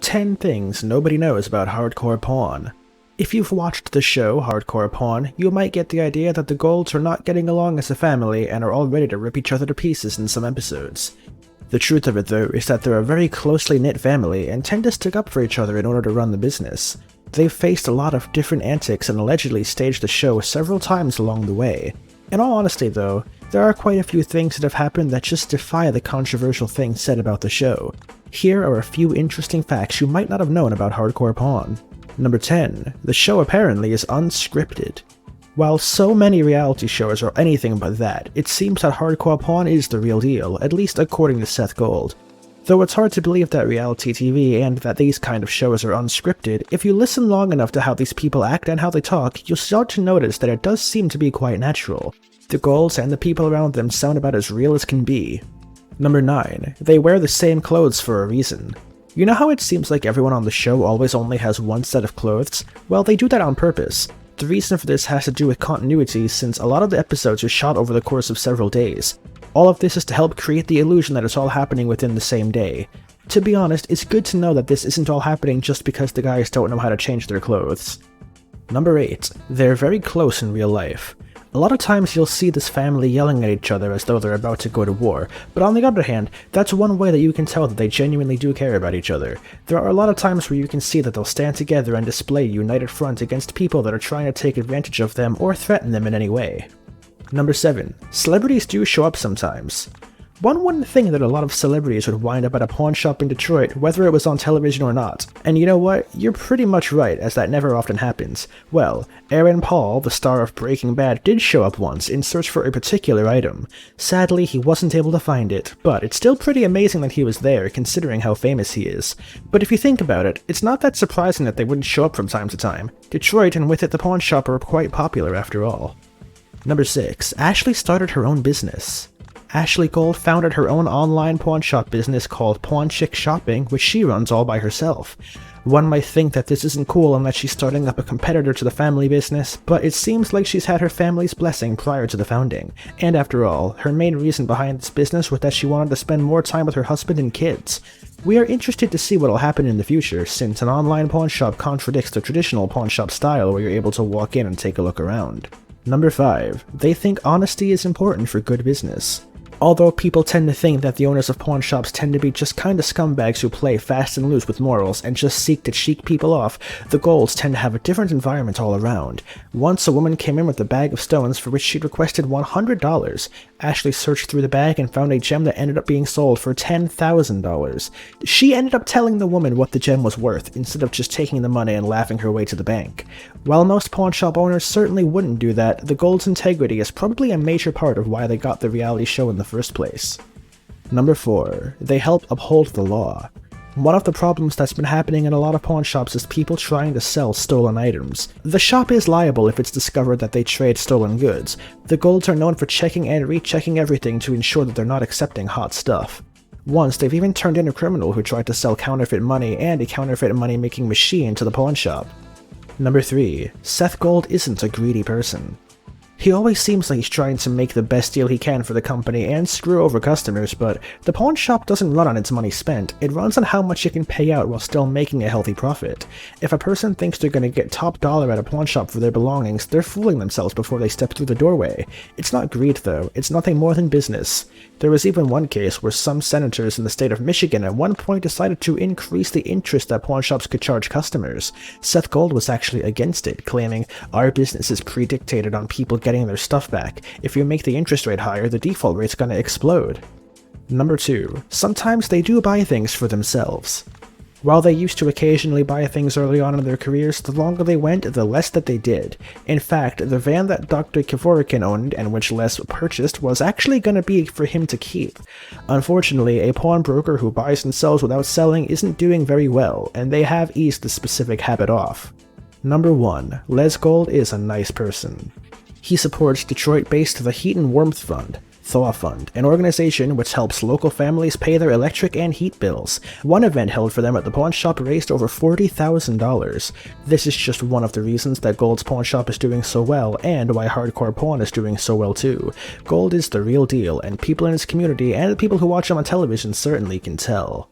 10 things nobody knows about hardcore porn. If you've watched the show Hardcore Porn, you might get the idea that the Golds are not getting along as a family and are all ready to rip each other to pieces in some episodes. The truth of it though is that they're a very closely knit family and tend to stick up for each other in order to run the business. They've faced a lot of different antics and allegedly staged the show several times along the way. In all honesty though, there are quite a few things that have happened that just defy the controversial things said about the show. Here are a few interesting facts you might not have known about hardcore porn. Number 10. The show apparently is unscripted. While so many reality shows are anything but that, it seems that hardcore porn is the real deal, at least according to Seth Gold. Though it's hard to believe that reality TV and that these kind of shows are unscripted, if you listen long enough to how these people act and how they talk, you'll start to notice that it does seem to be quite natural. The Golds and the people around them sound about as real as can be. Number 9. They wear the same clothes for a reason. You know how it seems like everyone on the show always only has one set of clothes? Well, they do that on purpose. The reason for this has to do with continuity, since a lot of the episodes are shot over the course of several days. All of this is to help create the illusion that it's all happening within the same day. To be honest, it's good to know that this isn't all happening just because the guys don't know how to change their clothes. Number 8. They're very close in real life. A lot of times you'll see this family yelling at each other as though they're about to go to war, but on the other hand, that's one way that you can tell that they genuinely do care about each other. There are a lot of times where you can see that they'll stand together and display a united front against people that are trying to take advantage of them or threaten them in any way. Number 7. Celebrities do show up sometimes. One wouldn't think that a lot of celebrities would wind up at a pawn shop in Detroit, whether it was on television or not. And you know what? You're pretty much right, as that never often happens. Well, Aaron Paul, the star of Breaking Bad, did show up once in search for a particular item. Sadly, he wasn't able to find it, but it's still pretty amazing that he was there, considering how famous he is. But if you think about it, it's not that surprising that they wouldn't show up from time to time. Detroit, and with it the pawn shop, are quite popular after all. Number 6. Ashley started her own business. Ashley Gold founded her own online pawn shop business called Pawn Chick Shopping, which she runs all by herself. One might think that this isn't cool and that she's starting up a competitor to the family business, but it seems like she's had her family's blessing prior to the founding. And after all, her main reason behind this business was that she wanted to spend more time with her husband and kids. We are interested to see what will happen in the future, since an online pawn shop contradicts the traditional pawn shop style where you're able to walk in and take a look around. Number 5. They think honesty is important for good business. Although people tend to think that the owners of pawn shops tend to be just kinda scumbags who play fast and loose with morals and just seek to cheat people off, the Golds tend to have a different environment all around. Once a woman came in with a bag of stones for which she'd requested $100. Ashley searched through the bag and found a gem that ended up being sold for $10,000. She ended up telling the woman what the gem was worth, instead of just taking the money and laughing her way to the bank. While most pawn shop owners certainly wouldn't do that, the Golds' integrity is probably a major part of why they got the reality show in the first place. Number 4. They help uphold the law. One of the problems that's been happening in a lot of pawn shops is people trying to sell stolen items. The shop is liable if it's discovered that they trade stolen goods. The Golds are known for checking and rechecking everything to ensure that they're not accepting hot stuff. Once, they've even turned in a criminal who tried to sell counterfeit money and a counterfeit money-making machine to the pawn shop. Number 3. Seth Gold isn't a greedy person. He always seems like he's trying to make the best deal he can for the company and screw over customers, but the pawn shop doesn't run on its money spent, it runs on how much it can pay out while still making a healthy profit. If a person thinks they're going to get top dollar at a pawn shop for their belongings, they're fooling themselves before they step through the doorway. It's not greed though, it's nothing more than business. There was even one case where some senators in the state of Michigan at one point decided to increase the interest that pawn shops could charge customers. Seth Gold was actually against it, claiming, "Our business is predictated on people getting their stuff back. If you make the interest rate higher, the default rate's gonna explode." Number 2. Sometimes they do buy things for themselves. While they used to occasionally buy things early on in their careers, the longer they went, the less that they did. In fact, the van that Dr. Kevorkian owned, and which Les purchased, was actually going to be for him to keep. Unfortunately, a pawnbroker who buys and sells without selling isn't doing very well, and they have eased this specific habit off. Number 1. Les Gold is a nice person. He supports Detroit-based the Heat and Warmth Fund, Thaw Fund, an organization which helps local families pay their electric and heat bills. One event held for them at the pawn shop raised over $40,000. This is just one of the reasons that Gold's pawn shop is doing so well, and why hardcore porn is doing so well too. Gold is the real deal, and people in his community and the people who watch him on television certainly can tell.